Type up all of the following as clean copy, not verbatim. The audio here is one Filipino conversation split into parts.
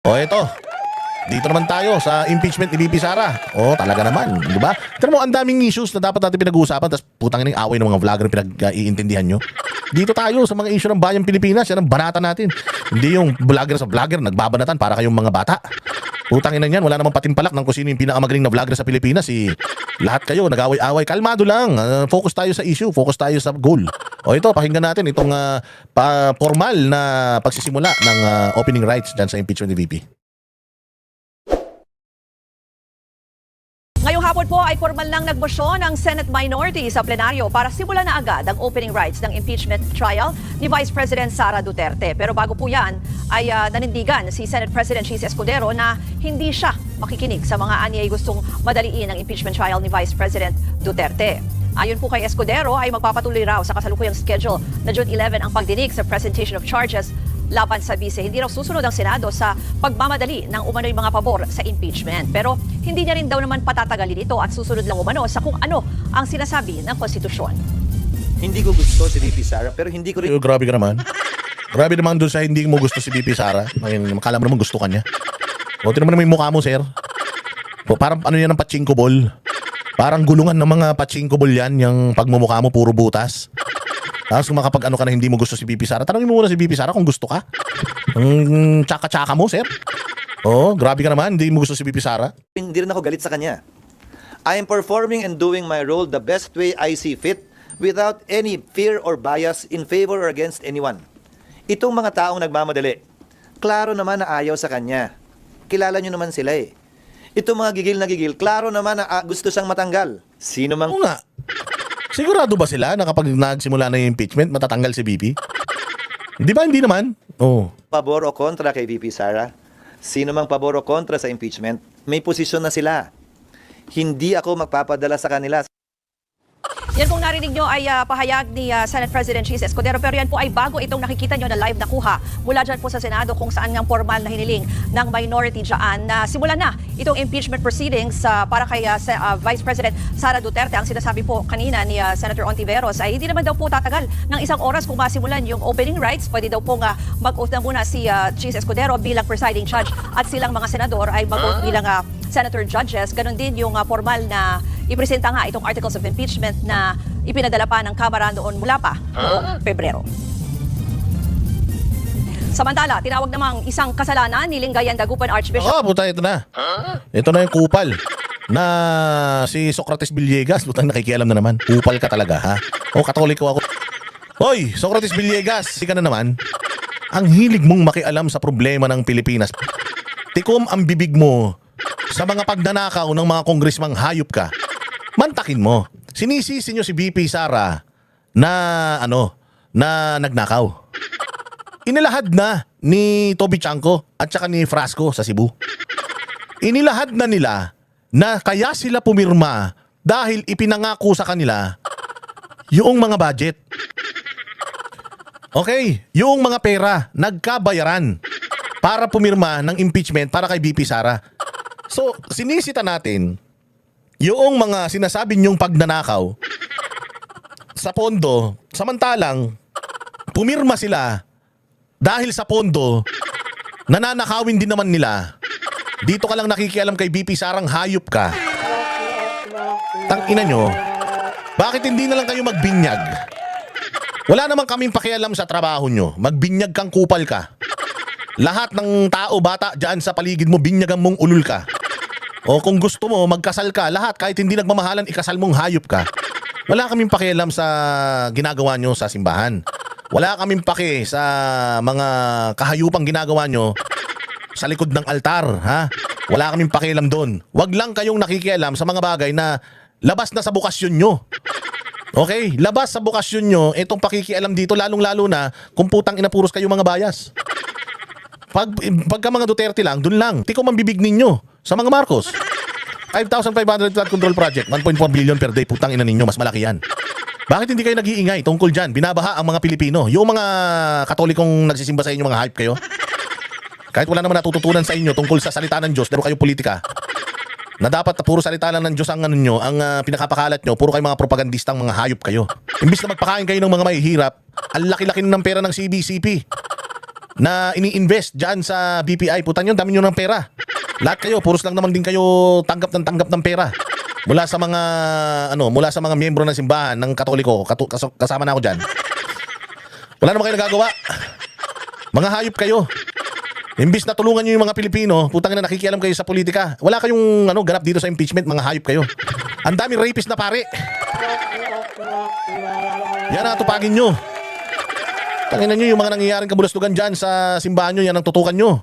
O ito, dito naman tayo sa impeachment ni VP Sara. O talaga naman, di ba? Tignan mo, ang daming issues na dapat natin pinag-uusapan, tapos putang ina yung away ng mga vlogger pinag-iintindihan nyo. Dito tayo sa mga issue ng bayang Pilipinas, yan ang banata natin. Hindi yung vlogger sa vlogger, nagbabanatan para kayong mga bata. Putang ina yan, wala namang patimpalak ng kung sino yung pinakamagaling na vlogger sa Pilipinas. Lahat kayo, nag-away-away. Kalmado lang, focus tayo sa issue, focus tayo sa goal. O ito, pakinggan natin itong formal na pagsisimula ng opening rights dyan sa impeachment ni VP. Ngayong hapon po ay formal nang nagbosyon ang Senate minority sa plenaryo para simulan na agad ang opening rights ng impeachment trial ni Vice President Sara Duterte. Pero bago po yan ay nanindigan si Senate President Chis Escudero na hindi siya makikinig sa mga anyay gustong madaliin ang impeachment trial ni Vice President Duterte. Ayon po kay Escudero ay magpapatuloy raw sa kasalukuyang schedule na June 11 ang pagdinig sa presentation of charges laban sa bise. Hindi raw susunod ang Senado sa pagmamadali ng umano'y mga pabor sa impeachment. Pero hindi niya rin daw naman patatagalin ito at susunod lang umano sa kung ano ang sinasabi ng konstitusyon. Hindi ko gusto si VP Sara, pero hindi ko rin... Grabe ka naman. Grabe naman doon sa hindi mo gusto si VP Sara. Makala mo naman gusto ka niya. O, tinan mo naman yung mukha mo, sir. O, parang ano yan ng pachinko ball. Parang gulungan ng mga pachinko ball yan, yung pagmumukha mo puro butas. Tapos kung makapag-ano ka na hindi mo gusto si VP Sara, tanongin mo muna si VP Sara kung gusto ka. Ang tsaka-tsaka mo, sir. Oh, grabe ka naman, hindi mo gusto si VP Sara. Hindi rin ako galit sa kanya. I am performing and doing my role the best way I see fit without any fear or bias in favor or against anyone. Itong mga taong nagmamadali, klaro naman na ayaw sa kanya. Kilala nyo naman sila eh. Itong mga gigil na gigil, klaro naman na gusto siyang matanggal. Sino mang... Oo nga. Sigurado ba sila na kapag nagsimula na yung impeachment, matatanggal si VP? Di ba hindi naman? Oo. pabor o kontra kay VP Sara? Sino mang pabor o kontra sa impeachment, may posisyon na sila. Hindi ako magpapadala sa kanila. Yan pong narinig nyo ay pahayag ni Senate President Chis Escudero, pero yan po ay bago itong nakikita nyo na live na kuha mula dyan po sa Senado kung saan ngang formal na hiniling ng minority dyan na simulan na itong impeachment proceedings para kay Vice President Sara Duterte. Ang sinasabi po kanina ni Senator Ontiveros ay hindi naman daw po tatagal ng isang oras kung masimulan yung opening rights. Pwede daw po mag-oath na muna si Chis Escudero bilang presiding judge at silang mga senador ay mag-oath bilang senator judges. Ganon din yung formal na ipresenta nga itong articles of impeachment na ipinadala pa ng Kamara noon mula pa noong Pebrero. Samantala, tinawag namang isang kasalanan ni Lingayen Dagupan Archbishop. Puta, ito na. Ito na yung kupal na si Socrates Villegas. Putang nakikialam na naman. Kupal ka talaga, ha? O, Katoliko ako. Hoy, Socrates Villegas, si ka na naman. Ang hilig mong makialam sa problema ng Pilipinas. Tikom ang bibig mo sa mga pagnanakaw ng mga kongresmang hayop ka. Mantakin mo. Sinisisi nyo si VP Sara na na nagnakaw. Inilahad na ni Toby Chanco at saka ni Frasco sa Cebu. Inilahad na nila na kaya sila pumirma dahil ipinangako sa kanila yung mga budget. Okay, yung mga pera nagkabayaran para pumirma ng impeachment para kay VP Sara. So, sinisita natin yung mga sinasabi niyong pagnanakaw sa pondo, samantalang pumirma sila dahil sa pondo, nananakawin din naman nila. Dito ka lang nakikialam kay VP Sarang hayop ka. Tangina nyo, bakit hindi na lang kayo magbinyag? Wala naman kaming pakialam sa trabaho nyo. Magbinyag kang kupal ka. Lahat ng tao, bata dyan sa paligid mo, binyagan mong ulul ka. O kung gusto mo, magkasal ka. Lahat, kahit hindi nagmamahalan, ikasal mong hayop ka. Wala kaming pakialam sa ginagawa nyo sa simbahan. Wala kaming paki sa mga kahayupang ginagawa nyo sa likod ng altar. Ha? Wala kaming pakialam doon. Wag lang kayong nakikialam sa mga bagay na labas na sa bukasyon nyo. Okay? Labas sa bukasyon nyo, itong pakikialam dito, lalong-lalo na kung putang inapuros kayo mga bayas. Pagka mga Duterte lang, dun lang. Tikom ang bibig ninyo sa mga Marcos. 5,500 flood control project, 1.4 billion per day, putang ina ninyo, mas malaki yan. Bakit hindi kayo nag-iingay tungkol dyan? Binabaha ang mga Pilipino. Yung mga Katolikong nagsisimba sa inyo, mga hype kayo. Kahit wala naman natututunan sa inyo tungkol sa salita ng Diyos, pero kayo politika. Na dapat puro salita lang ng Diyos ang ano nyo, ang pinakapakalat nyo, puro kayo mga propagandistang mga hayop kayo. Imbis na magpakain kayo ng mga mahihirap, ang laki-laki ng pera ng CBCP. na ini-invest dyan sa BPI. Putang yun, dami nyo ng pera. Lahat kayo, puros lang naman din kayo tanggap ng pera. Mula sa mga miyembro ng simbahan ng Katoliko, kasama na ako dyan. Wala naman kayo nagagawa. Mga hayop kayo. Imbis na tulungan nyo yung mga Pilipino, putang na nakikialam kayo sa politika. Wala kayong ganap dito sa impeachment, mga hayop kayo. Ang daming rapist na pare. Yan ang tupagin nyo. Tanginan nyo yung mga nangyayaring kabulastugan dyan sa simbahan nyo, yan ang tutukan nyo.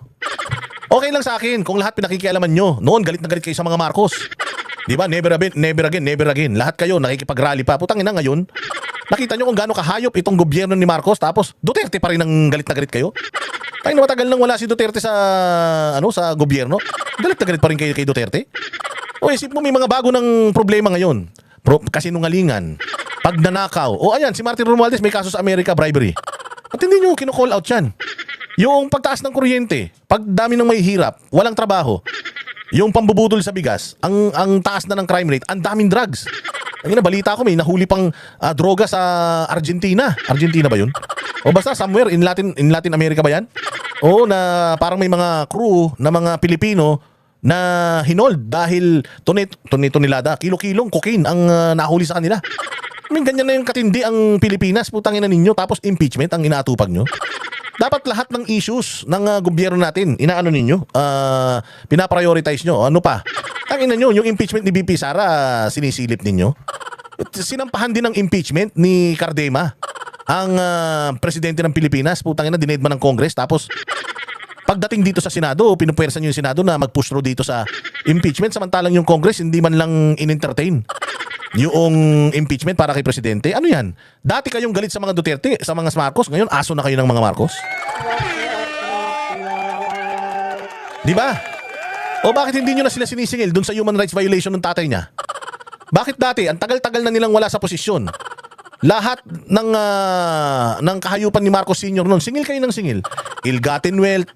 Okay lang sa akin kung lahat pinakikialaman nyo. Noon, galit na galit kayo sa mga Marcos. Di ba? Never again. Lahat kayo nakikipag-rally pa. Putang ina ngayon. Nakita nyo kung gaano kahayop itong gobyerno ni Marcos, tapos Duterte pa rin ang galit na galit kayo. Tayo na matagal nang wala si Duterte sa gobyerno. Galit na galit pa rin kayo kay Duterte. O isip mo may mga bago ng problema ngayon. Kasinungalingan, pagnanakaw. O ayan, si Martin Romualdez may kaso sa America, bribery. At hindi nyo kino-call out yan. Yung pagtaas ng kuryente, pagdami ng may hirap, walang trabaho. Yung pambubudol sa bigas, ang taas na ng crime rate, ang daming drugs. Ang balita ko may nahuli pang droga sa Argentina. Argentina ba yun? O basta somewhere in Latin America ba yan? O na parang may mga crew na mga Pilipino na hinold dahil tonelada, kilo-kilong cocaine ang nahuli sa kanila. I mean, ganyan na yung katindi ang Pilipinas, putangin na ninyo, tapos impeachment ang inaatupag nyo. Dapat lahat ng issues ng gobyerno natin, inaano ninyo, pinaprioritize nyo. Ano pa? Tangina nyo, yung impeachment ni BP Sara, sinisilip ninyo. Sinampahan din ng impeachment ni Cardema, ang presidente ng Pilipinas, putangin na, dinedma ng Congress, tapos pagdating dito sa Senado, pinupuwersa nyo yung Senado na mag-push through dito sa impeachment, samantalang yung Congress hindi man lang in-entertain yung impeachment para kay presidente. Ano yan? Dati kayong galit sa mga Duterte, sa mga Marcos, ngayon aso na kayo ng mga Marcos? Di ba? O bakit hindi nyo na sila sinisingil dun sa human rights violation ng tatay niya? Bakit dati? Ang tagal-tagal na nilang wala sa posisyon. Lahat ng kahayupan ni Marcos Sr. noon, singil kayo ng singil. Ill-gotten wealth,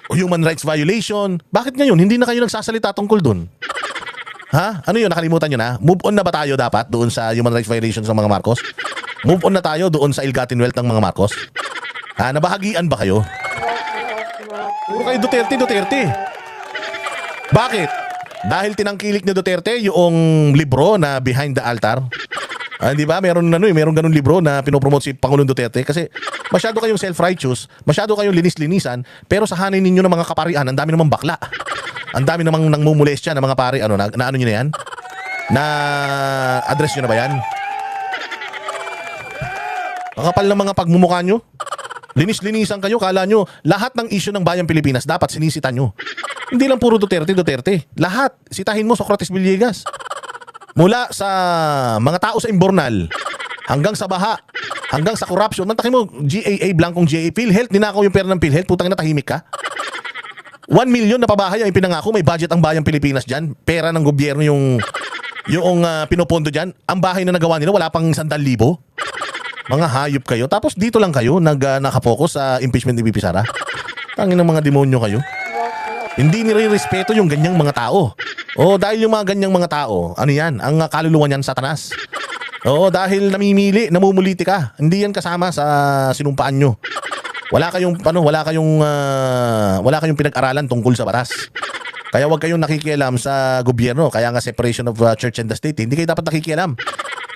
human rights violation. Bakit ngayon hindi na kayo nagsasalita tungkol dun? Ha? Ano yun? Nakalimutan nyo na? Move on na ba tayo dapat doon sa human rights violations ng mga Marcos? Move on na tayo doon sa ill-gotten wealth ng mga Marcos? Ha? Nabahagian ba kayo? Puro kayo Duterte. Bakit? Dahil tinangkilik ni Duterte yung libro na Behind the Altar. Di ba? Meron ganun libro na pinopromote si Pangulong Duterte kasi masyado kayong self-righteous, masyado kayong linis-linisan, pero sa hanay ninyo ng mga kaparian, ang dami namang bakla. Ang dami namang nangmumulestya ng mga pari, na ano nyo na yan? Na address nyo na ba yan? Ang kapal ng mga pagmumukha nyo. Linis-linisan kayo, kala nyo lahat ng issue ng bayang Pilipinas dapat sinisita nyo. Hindi lang puro Duterte. Lahat, sitahin mo Socrates Villegas. Mula sa mga tao sa Imbornal, hanggang sa baha, hanggang sa corruption. Mantakin mo, GAA, Blancong GAA, PhilHealth, ninakaw yung pera ng PhilHealth, putang na tahimik ka. 1 million na pabahay ang pinangako, may budget ang bayang Pilipinas dyan. Pera ng gobyerno yung pinopondo dyan. Ang bahay na nagawa nila, wala pang 100,000. Mga hayop kayo. Tapos dito lang kayo, nakapokus sa impeachment ni BP Sara. Tangin ng mga demonyo kayo. Hindi nire-respeto yung ganyang mga tao. O dahil yung mga ganyang mga tao, ano yan? Ang kaluluwa niyan Satanas. O dahil namumuliti ka. Hindi yan kasama sa sinumpaan nyo. Wala kayong pinag-aralan tungkol sa batas. Kaya wag kayong nakikialam sa gobyerno. Kaya nga separation of church and the state. Hindi kayo dapat nakikialam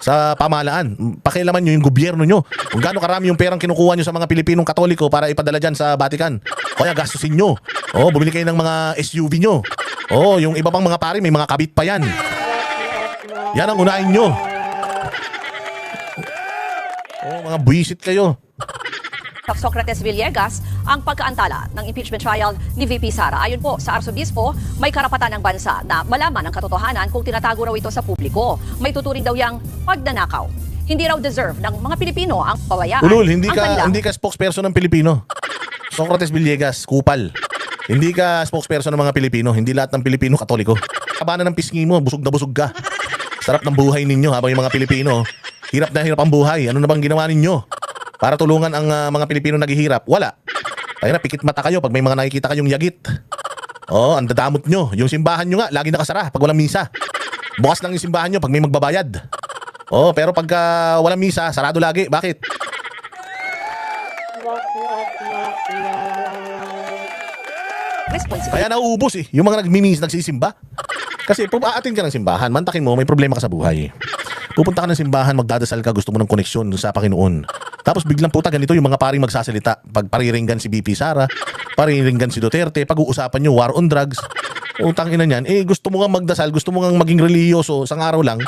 sa pamahalaan. Pakialaman nyo yung gobyerno nyo. Kung gaano karami yung perang kinukuha nyo sa mga Pilipinong Katoliko para ipadala dyan sa Vatican. Kaya gastusin nyo. Bumili kayo ng mga SUV nyo. Yung iba pang mga pari, may mga kabit pa yan. Yan ang unahin nyo. Mga buwisit kayo. Socrates Villegas ang pagkaantala ng impeachment trial ni VP Sara. Ayon po sa Arsobispo, may karapatan ng bansa na malaman ang katotohanan kung tinatago raw ito sa publiko. May tuturing daw yang pagnanakaw. Hindi raw deserve ng mga Pilipino ang pawayaan. Ulul, hindi ka spokesperson ng Pilipino. Socrates Villegas, kupal. Hindi ka spokesperson ng mga Pilipino. Hindi lahat ng Pilipino Katoliko. Kabana ng pisngi mo, busog na busog ka. Sarap ng buhay ninyo habang yung mga Pilipino, hirap na hirap ang buhay. Ano na bang ginawa ninyo para tulungan ang mga Pilipino naghihirap? Wala. Kaya na, pikit mata kayo pag may mga nakikita kayong yagit. Ang dadamot nyo. Yung simbahan nyo nga, lagi nakasara pag walang misa. Bukas lang yung simbahan nyo pag may magbabayad. Pero pag walang misa, sarado lagi. Bakit? responsibilidad. Kaya nauubos eh, yung mga nagsisimba. Kasi aatin ka ng simbahan, mantakin mo, may problema ka sa buhay. Pupunta ka ng simbahan, magdadasal ka, gusto mo ng koneksyon sa Panginoon. Tapos biglang puta, ganito yung mga paring magsasalita. Pag pariringgan si BP Sara, pariringgan si Duterte, pag-uusapan nyo war on drugs. Utang ina niyan, gusto mo nga magdasal, gusto mo nga maging reliyoso isang araw lang.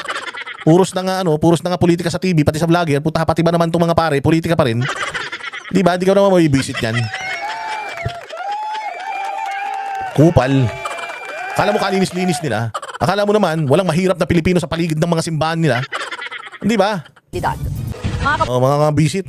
Puros na nga politika sa TV, pati sa vlogger, puta, pati ba naman itong mga pare, politika pa rin. Di ba? Di ka naman mabibisit yan. Kupal. Akala mo kalinis-linis nila. Akala mo naman, walang mahirap na Pilipino sa paligid ng mga simbahan nila. Di ba? Mga Mga bisit.